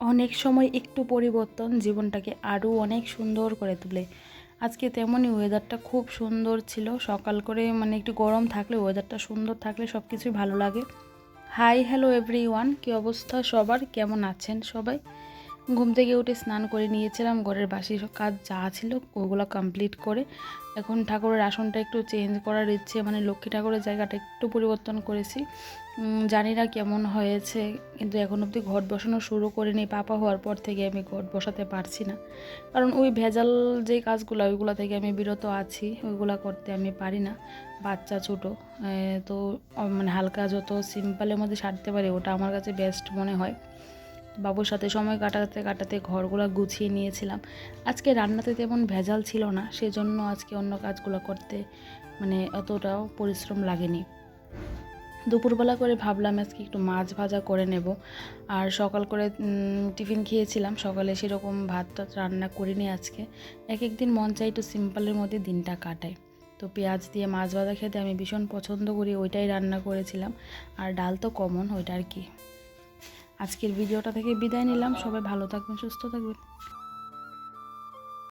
অনেক সময় একটু পরিবর্তন জীবনটাকে আরও অনেক সুন্দর করে তোলে। আজকে তেমনই ওয়েদারটা খুব সুন্দর ছিল। সকাল করে মানে একটু গরম থাকলে ওয়েদারটা সুন্দর থাকলে সব কিছুই ভালো লাগে। হাই হ্যালো এভরিওয়ান, কী অবস্থা সবার, কেমন আছেন সবাই? ঘুম থেকে উঠে স্নান করে নিয়েছিলাম, ঘরের বাসি কাজ যা ছিল ওগুলো কমপ্লিট করে এখন ঠাকুরের আসনটা একটু চেঞ্জ করার ইচ্ছে, মানে লক্ষ্মী ঠাকুরের জায়গাটা একটু পরিবর্তন করেছি। জানি না কেমন হয়েছে, কিন্তু এখন অবধি ঘট বসানো শুরু করিনি। পাপা হওয়ার পর থেকে আমি ঘট বসাতে পারছি না, কারণ ওই ভেজাল যে কাজগুলো ওইগুলো থেকে আমি বিরত আছি, ওইগুলো করতে আমি পারি না। বাচ্চা ছোটো, তো মানে হালকা যত সিম্পলের মধ্যে সারতে পারি ওটা আমার কাছে বেস্ট মনে হয়। বাবুর সাথে সময় কাটাতে কাটাতে ঘরগুলো গুছিয়ে নিয়েছিলাম। আজকে রান্নাতে তেমন ভেজাল ছিল না, সেজন্য আজকে অন্য কাজগুলো করতে মানে অতটাও পরিশ্রম লাগেনি। দুপুরবেলা করে ভাবলাম আজকে একটু মাছ ভাজা করে নেব। আর সকাল করে টিফিন খেয়েছিলাম, সকালে সেরকম ভাত টাত রান্না করিনি আজকে। এক একদিন মন চাই একটু সিম্পলের মধ্যে দিনটা কাটায়। তো পেঁয়াজ দিয়ে মাছ ভাজা খেতে আমি ভীষণ পছন্দ করি, ওইটাই রান্না করেছিলাম। আর ডাল তো কমন, ওইটা আর কি। আজকের ভিডিওটা থেকে বিদায় নিলাম। সবাই ভালো থাকবেন, সুস্থ থাকবেন।